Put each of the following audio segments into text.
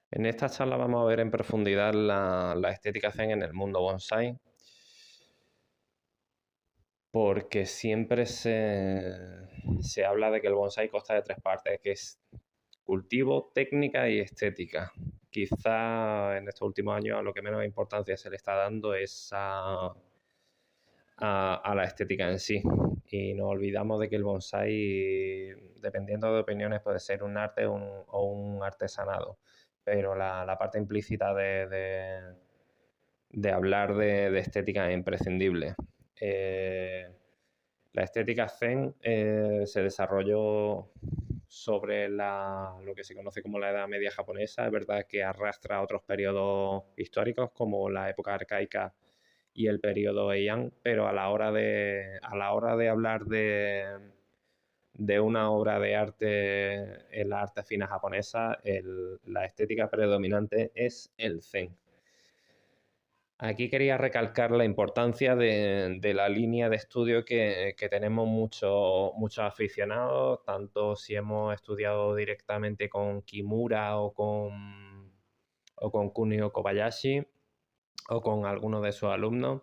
En esta charla vamos a ver en profundidad la estética zen en el mundo bonsai, porque siempre se habla de que el bonsai consta de tres partes, que es cultivo, técnica y estética. Quizá en estos últimos años lo que menos importancia se le está dando es a la estética en sí. Y nos olvidamos de que el bonsai, dependiendo de opiniones, puede ser un arte o un artesanado. Pero la parte implícita de hablar de estética es imprescindible. La estética zen se desarrolló sobre lo que se conoce como la Edad Media japonesa. Es verdad que arrastra a otros periodos históricos como la época arcaica y el periodo Heian, pero a la hora de hablar de una obra de arte en la arte fina japonesa, la estética predominante es el zen. Aquí quería recalcar la importancia de la línea de estudio que tenemos muchos aficionados, tanto si hemos estudiado directamente con Kimura o con Kunio Kobayashi o con alguno de sus alumnos.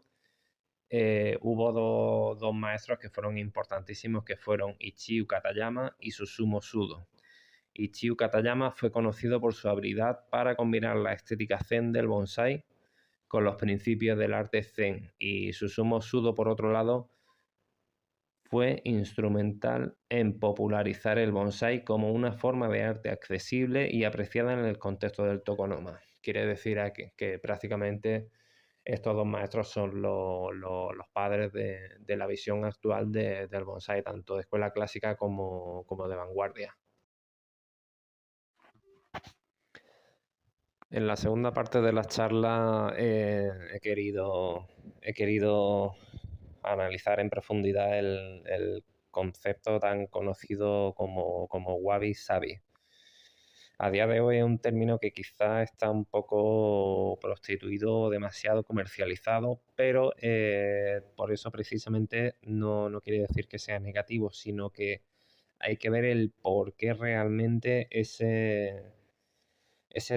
Hubo dos maestros que fueron importantísimos, que fueron Ichiu Katayama y Susumu Sudo. Ichiu Katayama fue conocido por su habilidad para combinar la estética zen del bonsai con los principios del arte zen, y Susumu Sudo, por otro lado, fue instrumental en popularizar el bonsai como una forma de arte accesible y apreciada en el contexto del tokonoma. Quiere decir que prácticamente estos dos maestros son los padres de la visión actual del bonsai, tanto de escuela clásica como de vanguardia. En la segunda parte de la charla he querido analizar en profundidad el concepto tan conocido como wabi sabi. A día de hoy es un término que quizá está un poco prostituido, demasiado comercializado, pero por eso precisamente no quiere decir que sea negativo, sino que hay que ver el por qué realmente ese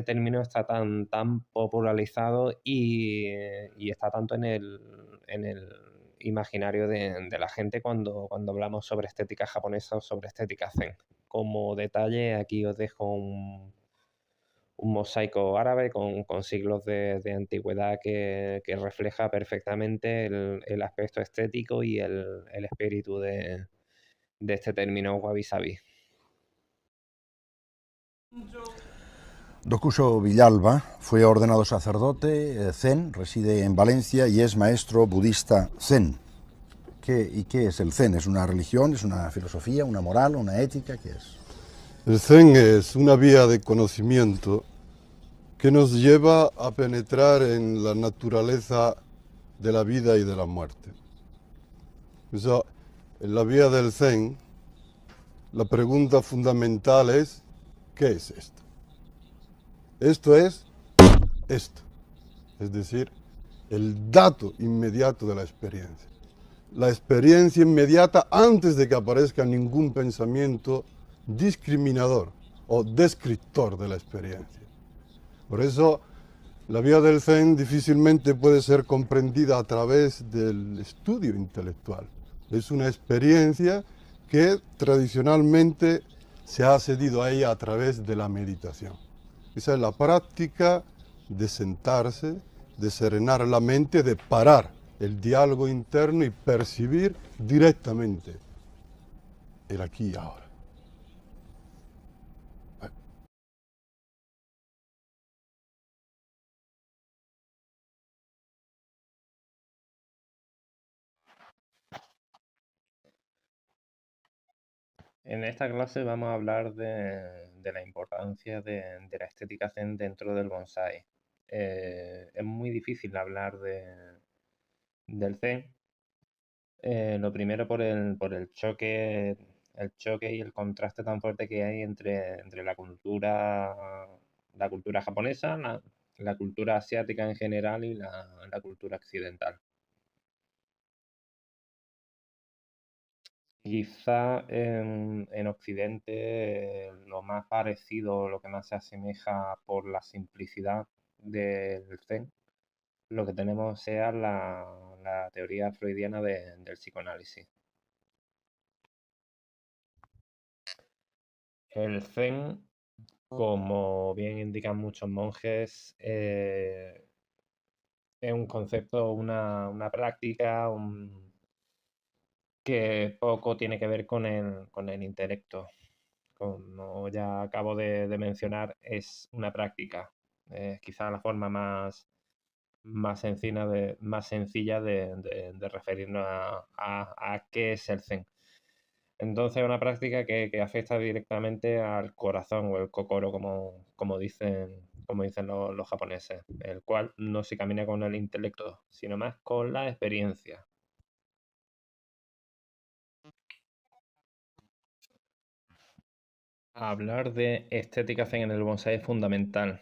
término está tan popularizado y está tanto en el imaginario de la gente cuando hablamos sobre estética japonesa o sobre estética zen. Como detalle, aquí os dejo un mosaico árabe con siglos de antigüedad que refleja perfectamente el aspecto estético y el espíritu de este término wabi sabi. Dokuso Villalba fue ordenado sacerdote zen, reside en Valencia y es maestro budista zen. ¿Y qué es el zen? ¿Es una religión? ¿Es una filosofía? ¿Una moral? ¿Una ética? ¿Qué es? El zen es una vía de conocimiento que nos lleva a penetrar en la naturaleza de la vida y de la muerte. O sea, en la vía del zen, la pregunta fundamental es, ¿qué es esto? Esto es esto, es decir, el dato inmediato de la experiencia. La experiencia inmediata antes de que aparezca ningún pensamiento discriminador o descriptor de la experiencia. Por eso, la vía del Zen difícilmente puede ser comprendida a través del estudio intelectual. Es una experiencia que tradicionalmente se ha accedido a ella a través de la meditación. Esa es la práctica de sentarse, de serenar la mente, de parar el diálogo interno y percibir directamente el aquí y ahora. En esta clase vamos a hablar de la importancia de la estética zen dentro del bonsai. Es muy difícil hablar del zen. Lo primero por el choque y el contraste tan fuerte que hay entre la cultura japonesa, la cultura asiática en general y la cultura occidental. Quizá en Occidente lo más parecido, lo que más se asemeja por la simplicidad del Zen, lo que tenemos sea la teoría freudiana del psicoanálisis. El Zen, como bien indican muchos monjes, es un concepto, una práctica que poco tiene que ver con el intelecto. Como ya acabo de mencionar, es una práctica. Es quizá la forma más sencilla de referirnos a qué es el Zen. Entonces, es una práctica que afecta directamente al corazón o el kokoro, como dicen los japoneses, el cual no se camina con el intelecto, sino más con la experiencia. Hablar de estética zen en el bonsái es fundamental,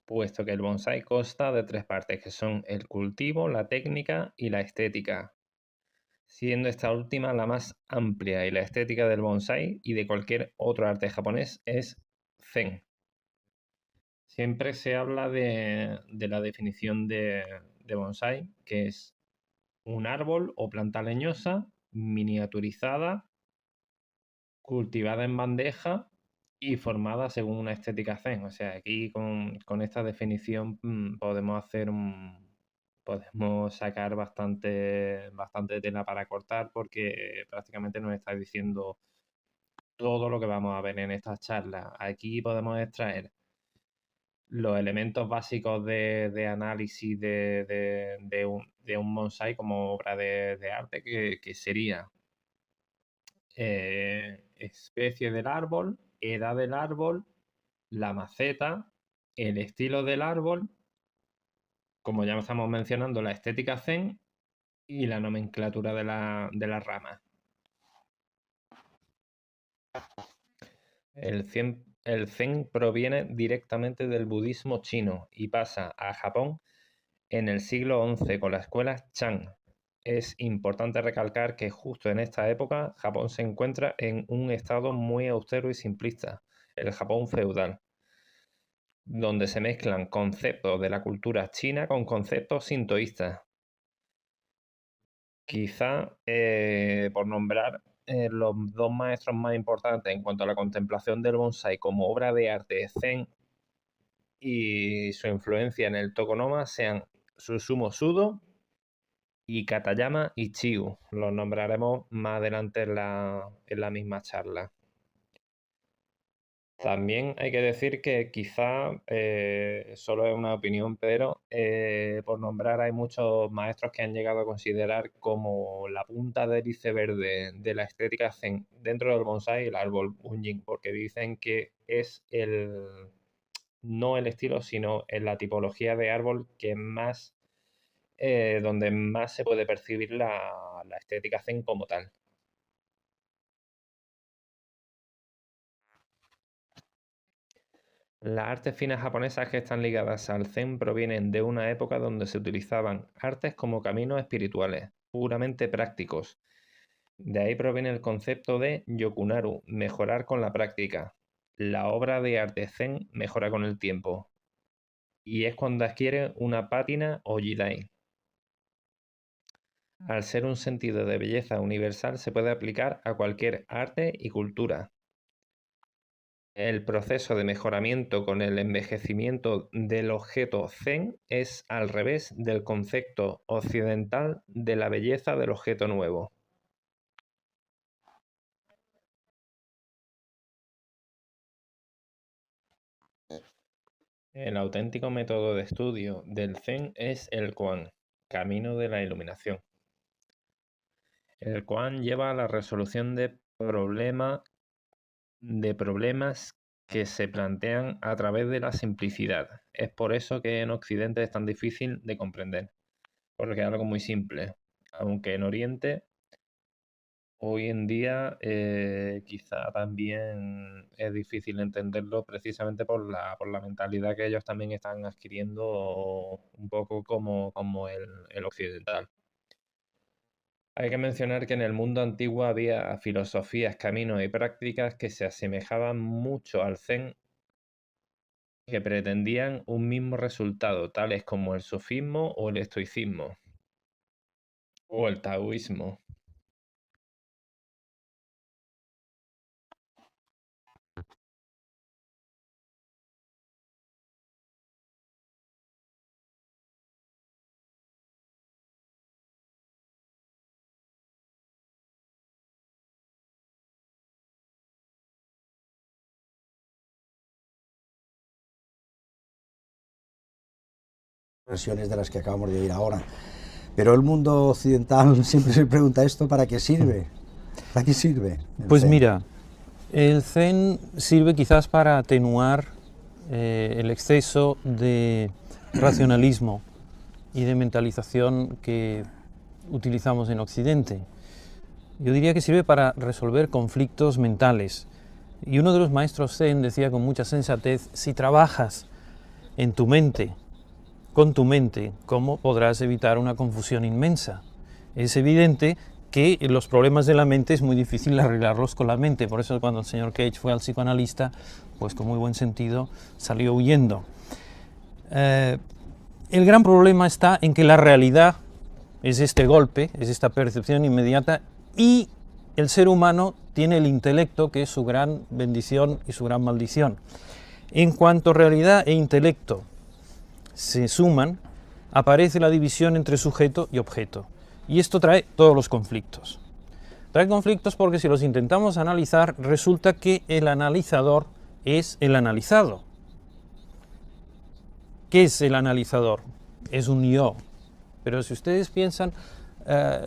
puesto que el bonsái consta de tres partes, que son el cultivo, la técnica y la estética, siendo esta última la más amplia, y la estética del bonsái y de cualquier otro arte japonés es zen. Siempre se habla de la definición de bonsái, que es un árbol o planta leñosa miniaturizada, cultivada en bandeja y formada según una estética zen. O sea, aquí con esta definición podemos sacar bastante tela para cortar, porque prácticamente nos está diciendo todo lo que vamos a ver en esta charla. Aquí podemos extraer los elementos básicos de análisis de un bonsái como obra de arte, que sería especie del árbol, edad del árbol, la maceta, el estilo del árbol, como ya estamos mencionando, la estética zen y la nomenclatura de las ramas. El zen proviene directamente del budismo chino y pasa a Japón en el siglo XI con la escuela Chan. Es importante recalcar que justo en esta época Japón se encuentra en un estado muy austero y simplista, el Japón feudal, donde se mezclan conceptos de la cultura china con conceptos sintoístas. Quizá, por nombrar los dos maestros más importantes en cuanto a la contemplación del bonsái como obra de arte zen y su influencia en el tokonoma, sean Susumu Sudo y Katayama Ichigo. Los nombraremos más adelante en la misma charla. También hay que decir que quizá solo es una opinión, pero por nombrar, hay muchos maestros que han llegado a considerar como la punta del iceberg de la estética zen dentro del bonsái el árbol Bunjin, porque dicen que es no el estilo, sino en la tipología de árbol que más, donde más se puede percibir la estética zen como tal. Las artes finas japonesas que están ligadas al zen provienen de una época donde se utilizaban artes como caminos espirituales, puramente prácticos. De ahí proviene el concepto de yokunaru, mejorar con la práctica. La obra de arte zen mejora con el tiempo, y es cuando adquiere una pátina o jidai. Al ser un sentido de belleza universal, se puede aplicar a cualquier arte y cultura. El proceso de mejoramiento con el envejecimiento del objeto zen es al revés del concepto occidental de la belleza del objeto nuevo. El auténtico método de estudio del zen es el koan, camino de la iluminación. El koan lleva a la resolución de problemas que se plantean a través de la simplicidad. Es por eso que en Occidente es tan difícil de comprender, porque es algo muy simple, aunque en Oriente hoy en día quizá también es difícil entenderlo, precisamente por la mentalidad que ellos también están adquiriendo un poco como el occidental. Hay que mencionar que en el mundo antiguo había filosofías, caminos y prácticas que se asemejaban mucho al Zen, que pretendían un mismo resultado, tales como el sufismo o el estoicismo o el taoísmo. Versiones de las que acabamos de oír ahora. Pero el mundo occidental siempre se pregunta esto, ¿para qué sirve? ¿Para qué sirve? Pues mira, el Zen sirve quizás para atenuar el exceso de racionalismo y de mentalización que utilizamos en Occidente. Yo diría que sirve para resolver conflictos mentales. Y uno de los maestros Zen decía con mucha sensatez, si trabajas en tu mente, con tu mente, ¿cómo podrás evitar una confusión inmensa? Es evidente que los problemas de la mente es muy difícil arreglarlos con la mente, por eso cuando el señor Cage fue al psicoanalista, pues con muy buen sentido salió huyendo. El gran problema está en que la realidad es este golpe, es esta percepción inmediata, y el ser humano tiene el intelecto, que es su gran bendición y su gran maldición. En cuanto realidad e intelecto se suman, aparece la división entre sujeto y objeto. Y esto trae todos los conflictos. Trae conflictos porque si los intentamos analizar, resulta que el analizador es el analizado. ¿Qué es el analizador? Es un yo. Pero si ustedes piensan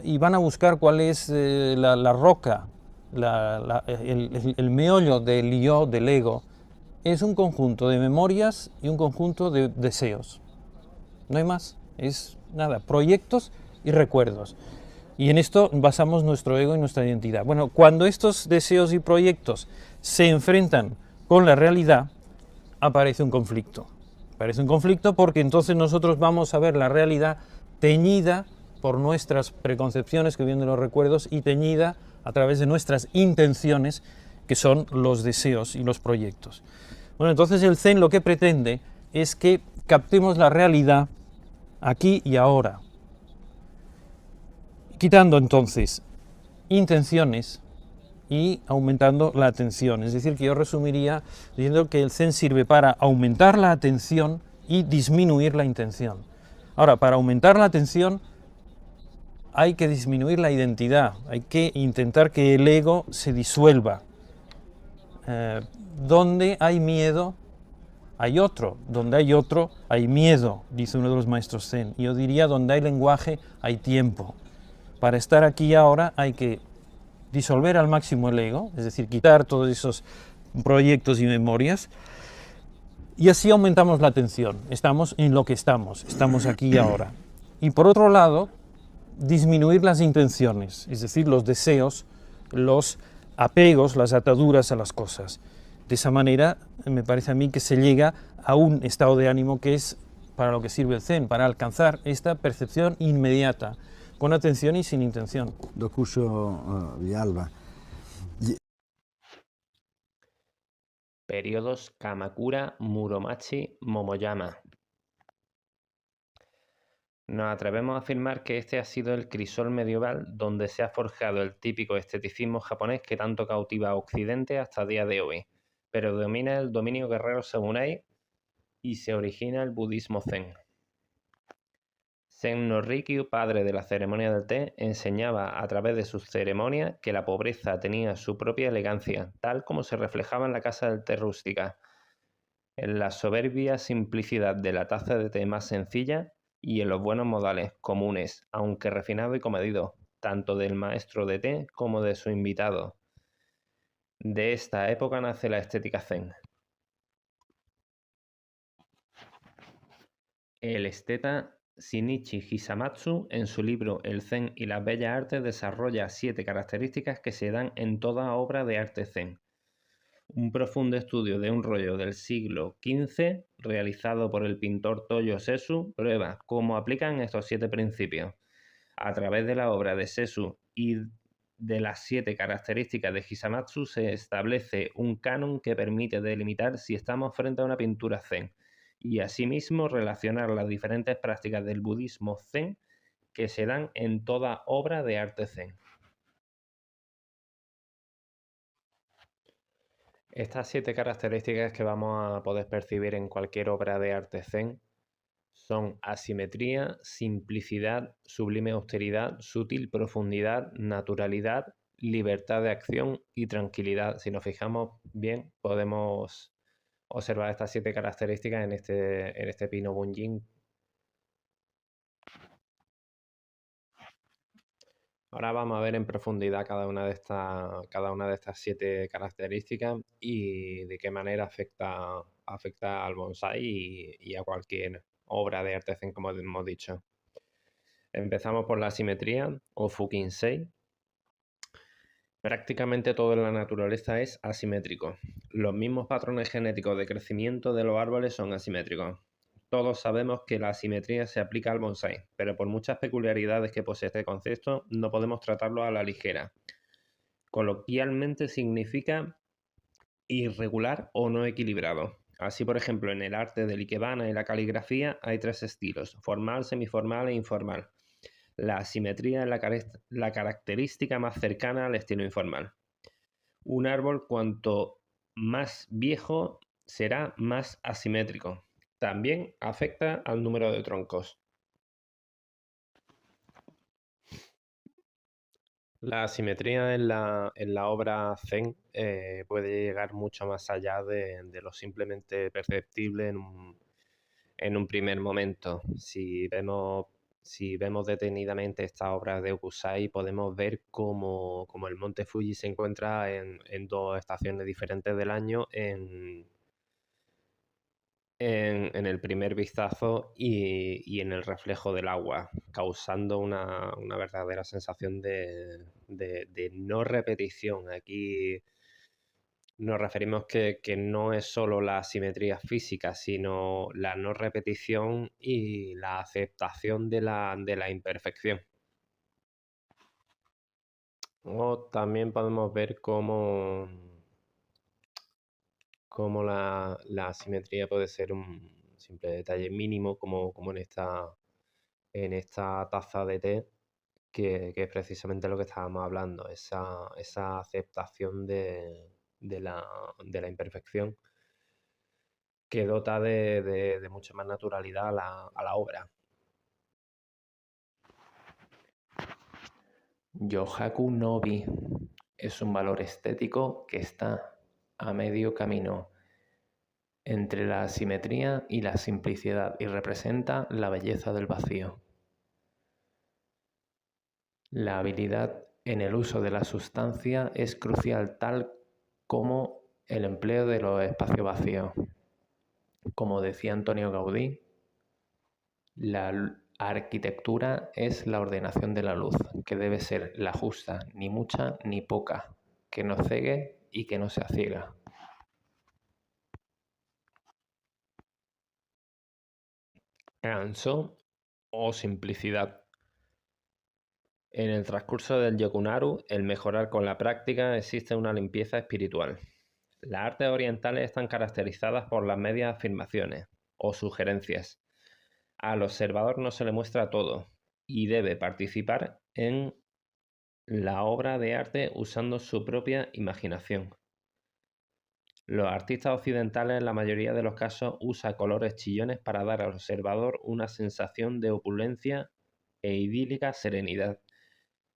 y van a buscar cuál es la roca, el meollo del yo, del ego, es un conjunto de memorias y un conjunto de deseos. No hay más, es nada, proyectos y recuerdos. Y en esto basamos nuestro ego y nuestra identidad. Bueno, cuando estos deseos y proyectos se enfrentan con la realidad, aparece un conflicto. Aparece un conflicto porque entonces nosotros vamos a ver la realidad teñida por nuestras preconcepciones que vienen de los recuerdos y teñida a través de nuestras intenciones, que son los deseos y los proyectos. Bueno, entonces el Zen lo que pretende es que captemos la realidad aquí y ahora, quitando entonces intenciones y aumentando la atención. Es decir, que yo resumiría diciendo que el Zen sirve para aumentar la atención y disminuir la intención. Ahora, para aumentar la atención hay que disminuir la identidad, hay que intentar que el ego se disuelva. Donde hay miedo, hay otro. Donde hay otro, hay miedo, dice uno de los maestros Zen. Y yo diría, donde hay lenguaje, hay tiempo. Para estar aquí y ahora hay que disolver al máximo el ego, es decir, quitar todos esos proyectos y memorias, y así aumentamos la atención. Estamos en lo que estamos aquí y ahora. Y por otro lado, disminuir las intenciones, es decir, los deseos, los apegos, las ataduras a las cosas. De esa manera, me parece a mí que se llega a un estado de ánimo que es para lo que sirve el Zen, para alcanzar esta percepción inmediata, con atención y sin intención. Dokuso Villalba. Periodos Kamakura, Muromachi, Momoyama. Nos atrevemos a afirmar que este ha sido el crisol medieval donde se ha forjado el típico esteticismo japonés que tanto cautiva a Occidente hasta el día de hoy, pero domina el dominio guerrero samurái y se origina el budismo zen. Zen no Rikyu, padre de la ceremonia del té, enseñaba a través de sus ceremonias que la pobreza tenía su propia elegancia, tal como se reflejaba en la casa del té rústica, en la soberbia simplicidad de la taza de té más sencilla y en los buenos modales, comunes, aunque refinados y comedidos, tanto del maestro de té como de su invitado. De esta época nace la estética zen. El esteta Shinichi Hisamatsu, en su libro El Zen y las Bellas Artes, desarrolla 7 características que se dan en toda obra de arte zen. Un profundo estudio de un rollo del siglo XV, realizado por el pintor Toyo Sesu, prueba cómo aplican estos 7 principios. A través de la obra de Sesu y de las 7 características de Hisamatsu se establece un canon que permite delimitar si estamos frente a una pintura zen y asimismo relacionar las diferentes prácticas del budismo zen que se dan en toda obra de arte zen. Estas 7 características que vamos a poder percibir en cualquier obra de arte zen son asimetría, simplicidad, sublime austeridad, sutil profundidad, naturalidad, libertad de acción y tranquilidad. Si nos fijamos bien, podemos observar estas 7 características en este Pino Bunjin. Ahora vamos a ver en profundidad cada una de estas 7 características y de qué manera afecta al bonsái y a cualquier obra de arte zen, como hemos dicho. Empezamos por la asimetría o Fukinsei. Prácticamente todo en la naturaleza es asimétrico. Los mismos patrones genéticos de crecimiento de los árboles son asimétricos. Todos sabemos que la asimetría se aplica al bonsái, pero por muchas peculiaridades que posee este concepto, no podemos tratarlo a la ligera. Coloquialmente significa irregular o no equilibrado. Así, por ejemplo, en el arte del ikebana y la caligrafía hay 3 estilos: formal, semiformal e informal. La asimetría es la característica más cercana al estilo informal. Un árbol, cuanto más viejo, será más asimétrico. También afecta al número de troncos. La asimetría en la obra zen puede llegar mucho más allá de lo simplemente perceptible en un primer momento. Si vemos detenidamente esta obra de Hokusai, podemos ver cómo el monte Fuji se encuentra en 2 estaciones diferentes del año en el primer vistazo y en el reflejo del agua, causando una verdadera sensación de no repetición. Aquí nos referimos que no es solo la asimetría física, sino la no repetición y la aceptación de la imperfección. O también podemos ver cómo la asimetría puede ser un simple detalle mínimo, como en esta taza de té, que es precisamente lo que estábamos hablando, esa aceptación de la imperfección que dota de mucha más naturalidad a la obra. Yohaku no Bi es un valor estético que está a medio camino entre la asimetría y la simplicidad y representa la belleza del vacío. La habilidad en el uso de la sustancia es crucial, tal como el empleo de los espacios vacíos. Como decía Antonio Gaudí, la arquitectura es la ordenación de la luz, que debe ser la justa, ni mucha ni poca, que no cegue y que no se aciega. Kanso o simplicidad. En el transcurso del Yokunaru, el mejorar con la práctica, existe una limpieza espiritual. Las artes orientales están caracterizadas por las medias afirmaciones o sugerencias. Al observador no se le muestra todo y debe participar en la obra de arte usando su propia imaginación. Los artistas occidentales en la mayoría de los casos usan colores chillones para dar al observador una sensación de opulencia e idílica serenidad.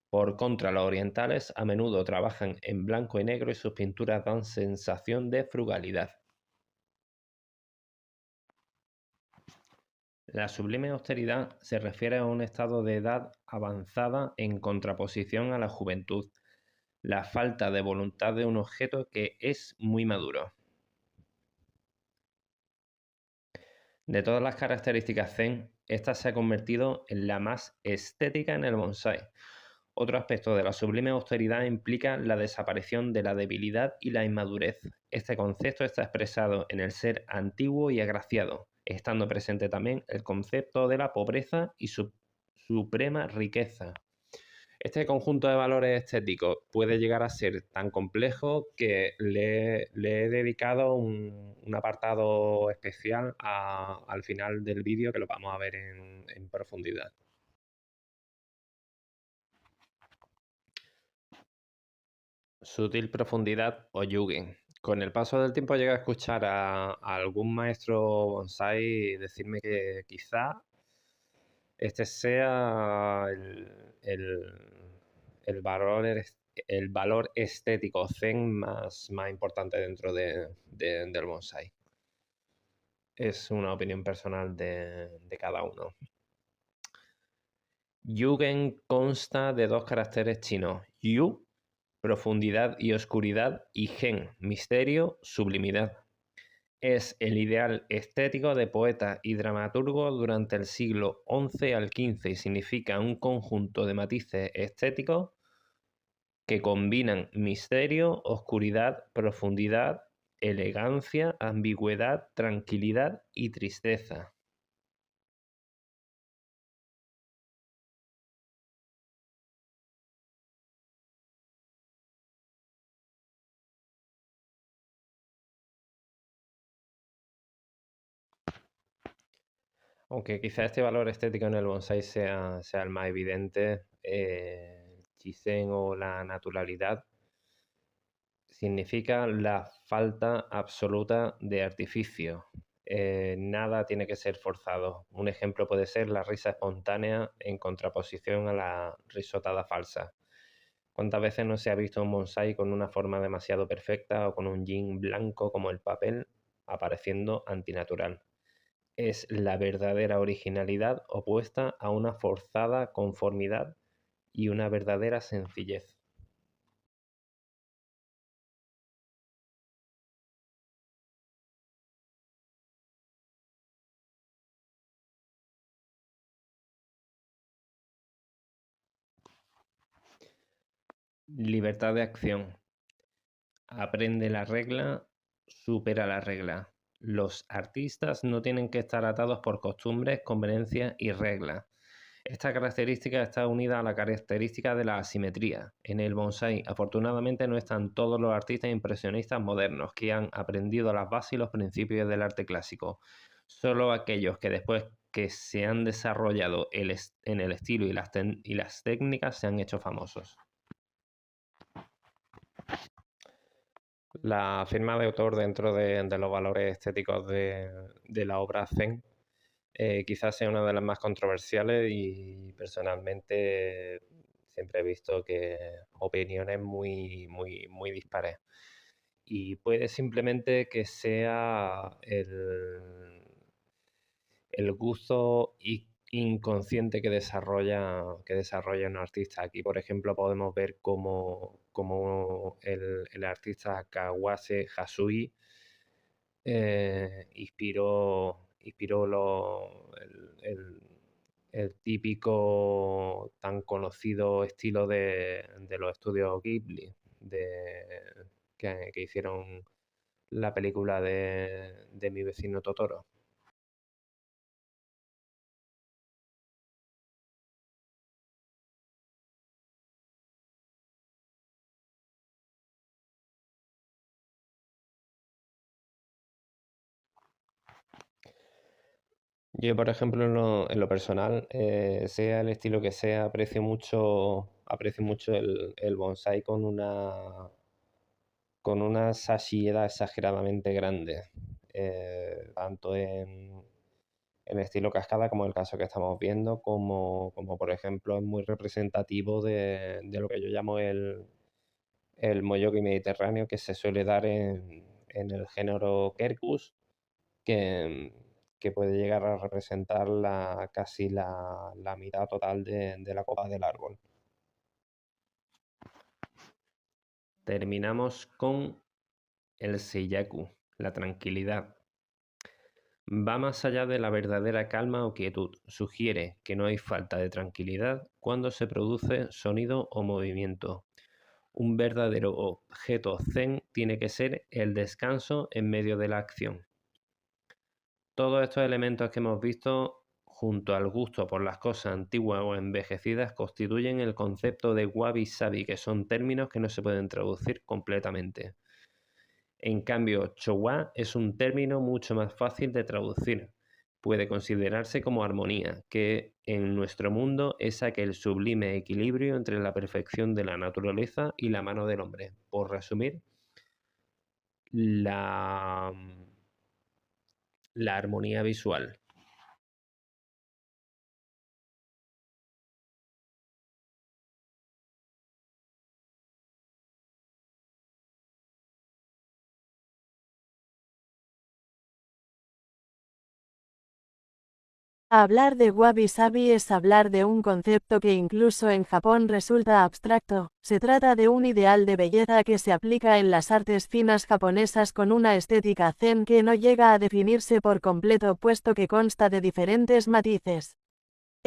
Por contra, los orientales a menudo trabajan en blanco y negro y sus pinturas dan sensación de frugalidad. La sublime austeridad se refiere a un estado de edad avanzada en contraposición a la juventud, la falta de voluntad de un objeto que es muy maduro. De todas las características zen, esta se ha convertido en la más estética en el bonsái. Otro aspecto de la sublime austeridad implica la desaparición de la debilidad y la inmadurez. Este concepto está expresado en el ser antiguo y agraciado, estando presente también el concepto de la pobreza y su suprema riqueza. Este conjunto de valores estéticos puede llegar a ser tan complejo que le he dedicado un apartado especial al final del vídeo, que lo vamos a ver en profundidad. Sutil profundidad o Yugen. Con el paso del tiempo llegué a escuchar a algún maestro bonsai decirme que quizá este sea el valor estético zen más importante dentro del bonsai. Es una opinión personal de cada uno. Yugen consta de dos caracteres chinos: Yu, profundidad y oscuridad, y Gen, misterio, sublimidad. Es el ideal estético de poeta y dramaturgo durante el siglo XI al XV y significa un conjunto de matices estéticos que combinan misterio, oscuridad, profundidad, elegancia, ambigüedad, tranquilidad y tristeza. Aunque quizá este valor estético en el bonsai sea el más evidente, Chisen o la naturalidad significa la falta absoluta de artificio. Nada tiene que ser forzado. Un ejemplo puede ser la risa espontánea en contraposición a la risotada falsa. ¿Cuántas veces no se ha visto un bonsai con una forma demasiado perfecta o con un yin blanco como el papel apareciendo antinatural? Es la verdadera originalidad opuesta a una forzada conformidad y una verdadera sencillez. Libertad de acción. Aprende la regla, supera la regla. Los artistas no tienen que estar atados por costumbres, conveniencias y reglas. Esta característica está unida a la característica de la asimetría. En el bonsai, afortunadamente, no están todos los artistas impresionistas modernos que han aprendido las bases y los principios del arte clásico. Solo aquellos que después que se han desarrollado en el estilo y las técnicas se han hecho famosos. La firma de autor dentro de los valores estéticos de la obra Zen quizás sea una de las más controversiales y personalmente siempre he visto que opiniones muy dispares. Y puede simplemente que sea el gusto inconsciente que desarrolla un artista. Aquí, por ejemplo, podemos ver cómo el artista Kawase Hasui inspiró el típico tan conocido estilo de los estudios Ghibli, que hicieron la película de Mi vecino Totoro. Yo, por ejemplo, en lo personal, sea el estilo que sea, aprecio mucho el bonsai con una saciedad exageradamente grande, tanto en estilo cascada, como el caso que estamos viendo, como por ejemplo es muy representativo de lo que yo llamo el moyoki mediterráneo, que se suele dar en el género Quercus, que puede llegar a representar casi la mitad total de la copa del árbol. Terminamos con el Seiyaku, la tranquilidad. Va más allá de la verdadera calma o quietud. Sugiere que no hay falta de tranquilidad cuando se produce sonido o movimiento. Un verdadero objeto zen tiene que ser el descanso en medio de la acción. Todos estos elementos que hemos visto junto al gusto por las cosas antiguas o envejecidas, constituyen el concepto de wabi-sabi, que son términos que no se pueden traducir completamente. En cambio, chowa es un término mucho más fácil de traducir. Puede considerarse como armonía, que en nuestro mundo es aquel sublime equilibrio entre la perfección de la naturaleza y la mano del hombre. Por resumir, la armonía visual. Hablar de wabi-sabi es hablar de un concepto que incluso en Japón resulta abstracto. Se trata de un ideal de belleza que se aplica en las artes finas japonesas con una estética zen que no llega a definirse por completo puesto que consta de diferentes matices.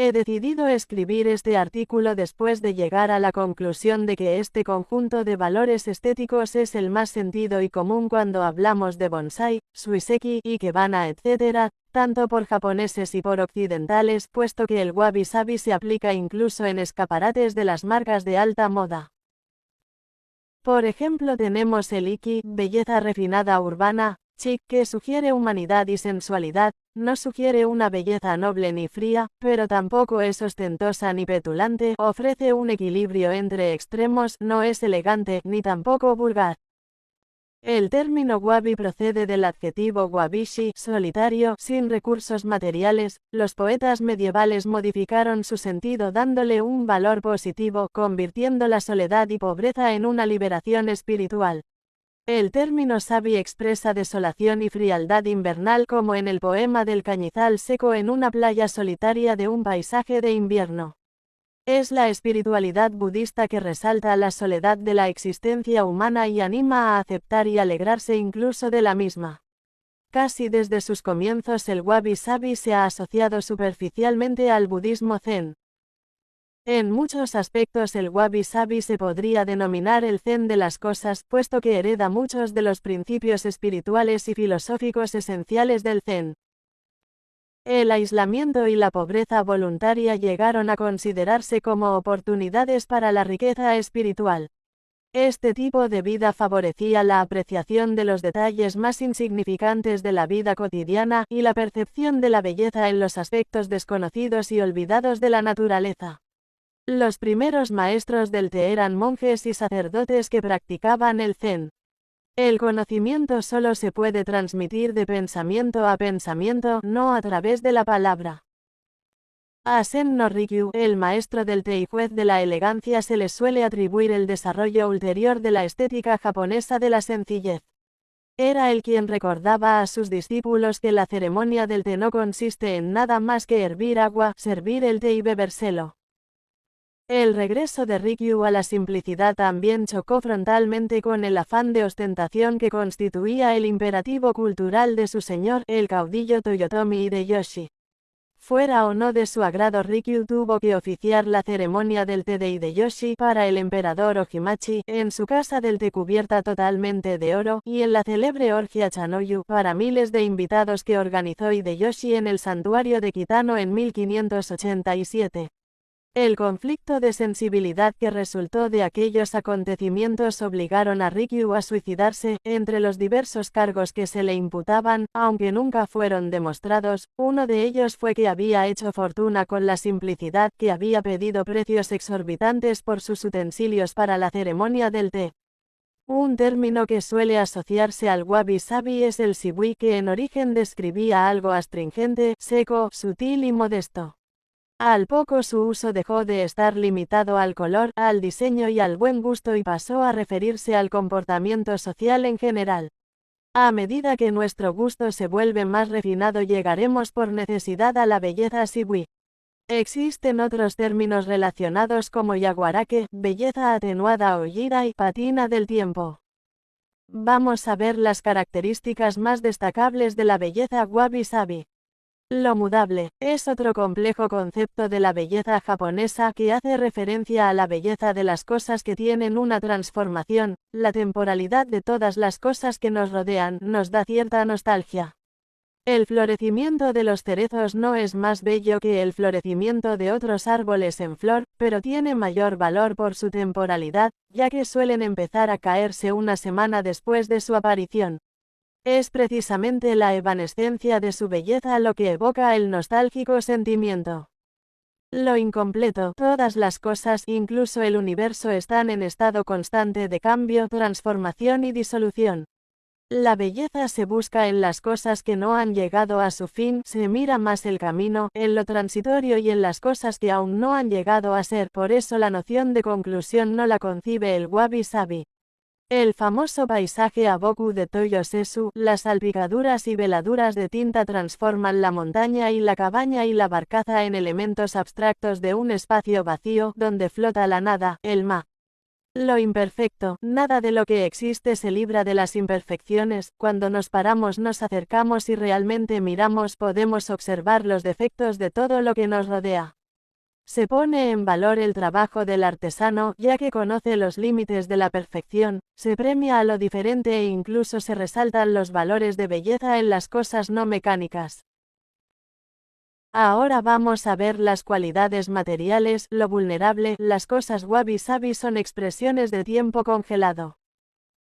He decidido escribir este artículo después de llegar a la conclusión de que este conjunto de valores estéticos es el más sentido y común cuando hablamos de bonsai, suiseki, ikebana, etc., tanto por japoneses y por occidentales, puesto que el wabi-sabi se aplica incluso en escaparates de las marcas de alta moda. Por ejemplo, tenemos el iki, belleza refinada urbana, chic, que sugiere humanidad y sensualidad, no sugiere una belleza noble ni fría, pero tampoco es ostentosa ni petulante, ofrece un equilibrio entre extremos, no es elegante, ni tampoco vulgar. El término wabi procede del adjetivo wabishi, solitario, sin recursos materiales. Los poetas medievales modificaron su sentido dándole un valor positivo, convirtiendo la soledad y pobreza en una liberación espiritual. El término sabi expresa desolación y frialdad invernal como en el poema del cañizal seco en una playa solitaria de un paisaje de invierno. Es la espiritualidad budista que resalta la soledad de la existencia humana y anima a aceptar y alegrarse incluso de la misma. Casi desde sus comienzos el wabi-sabi se ha asociado superficialmente al budismo zen. En muchos aspectos el wabi-sabi se podría denominar el zen de las cosas, puesto que hereda muchos de los principios espirituales y filosóficos esenciales del zen. El aislamiento y la pobreza voluntaria llegaron a considerarse como oportunidades para la riqueza espiritual. Este tipo de vida favorecía la apreciación de los detalles más insignificantes de la vida cotidiana y la percepción de la belleza en los aspectos desconocidos y olvidados de la naturaleza. Los primeros maestros del té eran monjes y sacerdotes que practicaban el zen. El conocimiento solo se puede transmitir de pensamiento a pensamiento, no a través de la palabra. A Sen no Rikyu, el maestro del té y juez de la elegancia, se le suele atribuir el desarrollo ulterior de la estética japonesa de la sencillez. Era él quien recordaba a sus discípulos que la ceremonia del té no consiste en nada más que hervir agua, servir el té y bebérselo. El regreso de Rikyu a la simplicidad también chocó frontalmente con el afán de ostentación que constituía el imperativo cultural de su señor, el caudillo Toyotomi Hideyoshi. Fuera o no de su agrado, Rikyu tuvo que oficiar la ceremonia del té de Hideyoshi para el emperador Ohimachi, en su casa del té cubierta totalmente de oro, y en la célebre orgia Chanoyu, para miles de invitados que organizó Hideyoshi en el santuario de Kitano en 1587. El conflicto de sensibilidad que resultó de aquellos acontecimientos obligaron a Rikyu a suicidarse. Entre los diversos cargos que se le imputaban, aunque nunca fueron demostrados, uno de ellos fue que había hecho fortuna con la simplicidad, que había pedido precios exorbitantes por sus utensilios para la ceremonia del té. Un término que suele asociarse al wabi-sabi es el shibui, que en origen describía algo astringente, seco, sutil y modesto. Al poco su uso dejó de estar limitado al color, al diseño y al buen gusto y pasó a referirse al comportamiento social en general. A medida que nuestro gusto se vuelve más refinado, llegaremos por necesidad a la belleza shibui. Existen otros términos relacionados como yaguarake, belleza atenuada o yirai, patina del tiempo. Vamos a ver las características más destacables de la belleza wabi-sabi. Lo mudable es otro complejo concepto de la belleza japonesa que hace referencia a la belleza de las cosas que tienen una transformación. La temporalidad de todas las cosas que nos rodean nos da cierta nostalgia. El florecimiento de los cerezos no es más bello que el florecimiento de otros árboles en flor, pero tiene mayor valor por su temporalidad, ya que suelen empezar a caerse una semana después de su aparición. Es precisamente la evanescencia de su belleza lo que evoca el nostálgico sentimiento. Lo incompleto, todas las cosas, incluso el universo, están en estado constante de cambio, transformación y disolución. La belleza se busca en las cosas que no han llegado a su fin, se mira más el camino, en lo transitorio y en las cosas que aún no han llegado a ser, por eso la noción de conclusión no la concibe el wabi-sabi. El famoso paisaje Aboku de Toyo Sesu, las salpicaduras y veladuras de tinta transforman la montaña y la cabaña y la barcaza en elementos abstractos de un espacio vacío, donde flota la nada, el ma. Lo imperfecto, nada de lo que existe se libra de las imperfecciones. Cuando nos paramos, nos acercamos y realmente miramos, podemos observar los defectos de todo lo que nos rodea. Se pone en valor el trabajo del artesano, ya que conoce los límites de la perfección, se premia a lo diferente e incluso se resaltan los valores de belleza en las cosas no mecánicas. Ahora vamos a ver las cualidades materiales, lo vulnerable. Las cosas wabi-sabi son expresiones de tiempo congelado.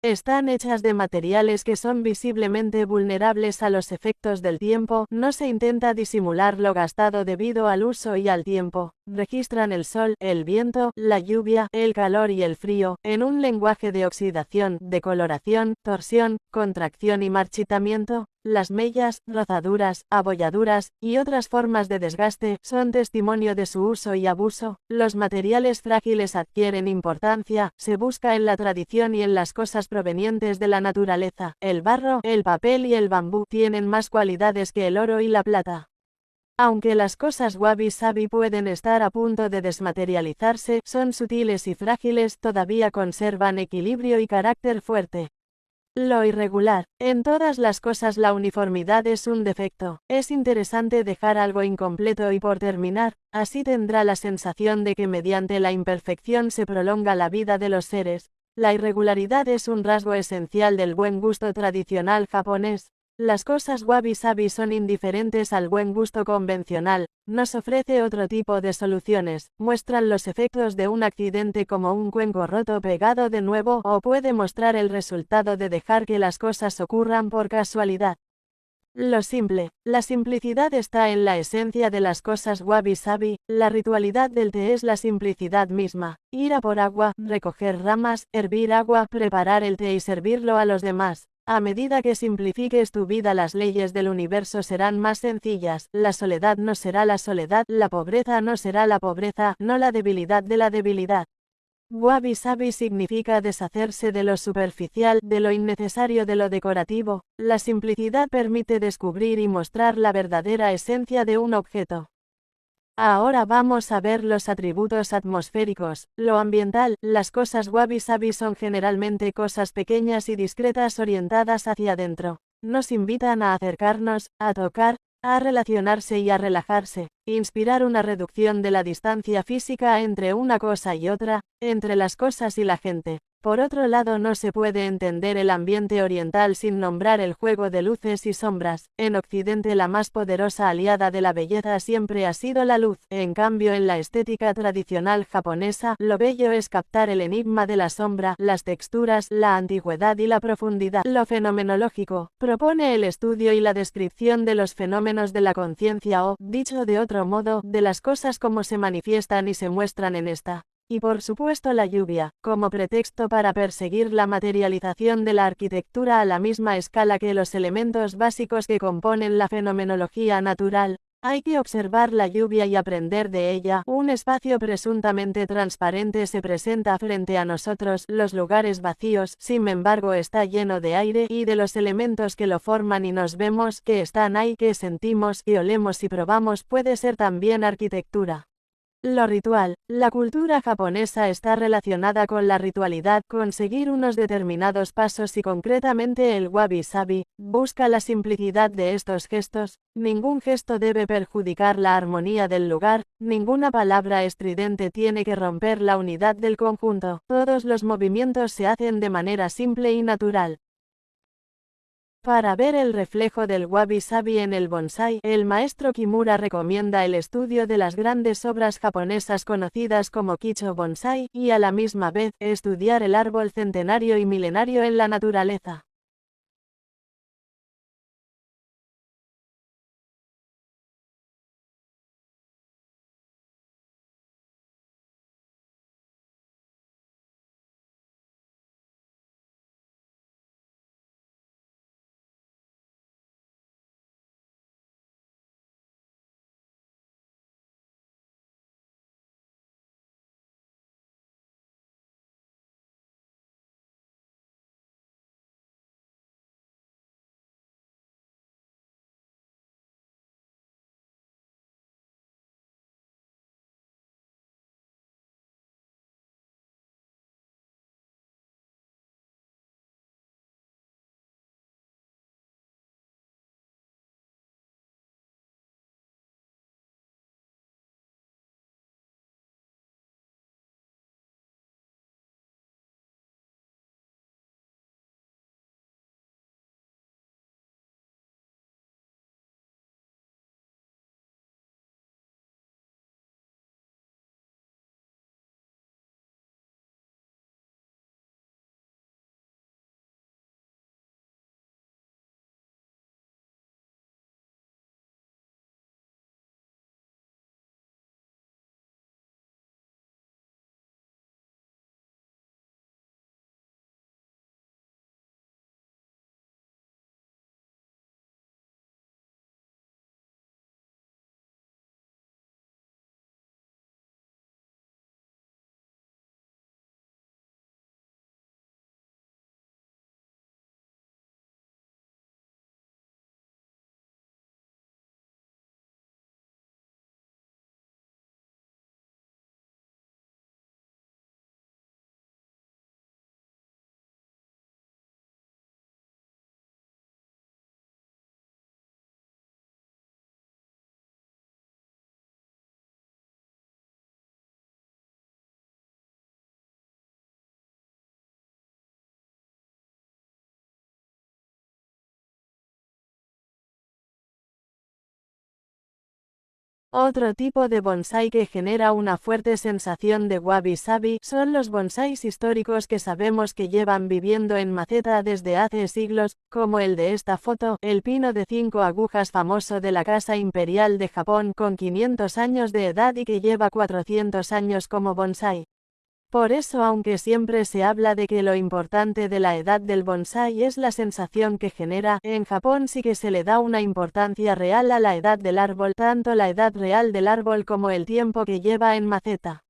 Están hechas de materiales que son visiblemente vulnerables a los efectos del tiempo, no se intenta disimular lo gastado debido al uso y al tiempo. Registran el sol, el viento, la lluvia, el calor y el frío, en un lenguaje de oxidación, decoloración, torsión, contracción y marchitamiento. Las mellas, rozaduras, abolladuras, y otras formas de desgaste, son testimonio de su uso y abuso. Los materiales frágiles adquieren importancia, se busca en la tradición y en las cosas provenientes de la naturaleza. El barro, el papel y el bambú tienen más cualidades que el oro y la plata. Aunque las cosas wabi-sabi pueden estar a punto de desmaterializarse, son sutiles y frágiles, todavía conservan equilibrio y carácter fuerte. Lo irregular. En todas las cosas la uniformidad es un defecto. Es interesante dejar algo incompleto y por terminar, así tendrá la sensación de que mediante la imperfección se prolonga la vida de los seres. La irregularidad es un rasgo esencial del buen gusto tradicional japonés. Las cosas wabi-sabi son indiferentes al buen gusto convencional, nos ofrece otro tipo de soluciones, muestran los efectos de un accidente como un cuenco roto pegado de nuevo, o puede mostrar el resultado de dejar que las cosas ocurran por casualidad. Lo simple. La simplicidad está en la esencia de las cosas wabi-sabi. La ritualidad del té es la simplicidad misma. Ir a por agua, recoger ramas, hervir agua, preparar el té y servirlo a los demás. A medida que simplifiques tu vida, las leyes del universo serán más sencillas. La soledad no será la soledad, la pobreza no será la pobreza, no la debilidad de la debilidad. Wabi-sabi significa deshacerse de lo superficial, de lo innecesario, de lo decorativo. La simplicidad permite descubrir y mostrar la verdadera esencia de un objeto. Ahora vamos a ver los atributos atmosféricos. Lo ambiental. Las cosas wabi-sabi son generalmente cosas pequeñas y discretas orientadas hacia adentro. Nos invitan a acercarnos, a tocar, a relacionarse y a relajarse. Inspirar una reducción de la distancia física entre una cosa y otra, entre las cosas y la gente. Por otro lado, no se puede entender el ambiente oriental sin nombrar el juego de luces y sombras. En Occidente, la más poderosa aliada de la belleza siempre ha sido la luz. En cambio, en la estética tradicional japonesa, lo bello es captar el enigma de la sombra, las texturas, la antigüedad y la profundidad. Lo fenomenológico propone el estudio y la descripción de los fenómenos de la conciencia o, dicho de otro modo, de las cosas como se manifiestan y se muestran en esta. Y por supuesto la lluvia, como pretexto para perseguir la materialización de la arquitectura a la misma escala que los elementos básicos que componen la fenomenología natural. Hay que observar la lluvia y aprender de ella. Un espacio presuntamente transparente se presenta frente a nosotros, los lugares vacíos, sin embargo, está lleno de aire y de los elementos que lo forman y nos vemos, que están ahí, que sentimos, que olemos y probamos, puede ser también arquitectura. Lo ritual. La cultura japonesa está relacionada con la ritualidad, con seguir unos determinados pasos y concretamente el wabi-sabi, busca la simplicidad de estos gestos. Ningún gesto debe perjudicar la armonía del lugar, ninguna palabra estridente tiene que romper la unidad del conjunto. Todos los movimientos se hacen de manera simple y natural. Para ver el reflejo del wabi-sabi en el bonsái, el maestro Kimura recomienda el estudio de las grandes obras japonesas conocidas como Kicho Bonsai, y a la misma vez, estudiar el árbol centenario y milenario en la naturaleza. Otro tipo de bonsái que genera una fuerte sensación de wabi-sabi son los bonsáis históricos que sabemos que llevan viviendo en maceta desde hace siglos, como el de esta foto, el pino de 5 agujas famoso de la Casa Imperial de Japón con 500 años de edad y que lleva 400 años como bonsái. Por eso, aunque siempre se habla de que lo importante de la edad del bonsái es la sensación que genera, en Japón sí que se le da una importancia real a la edad del árbol, tanto la edad real del árbol como el tiempo que lleva en maceta.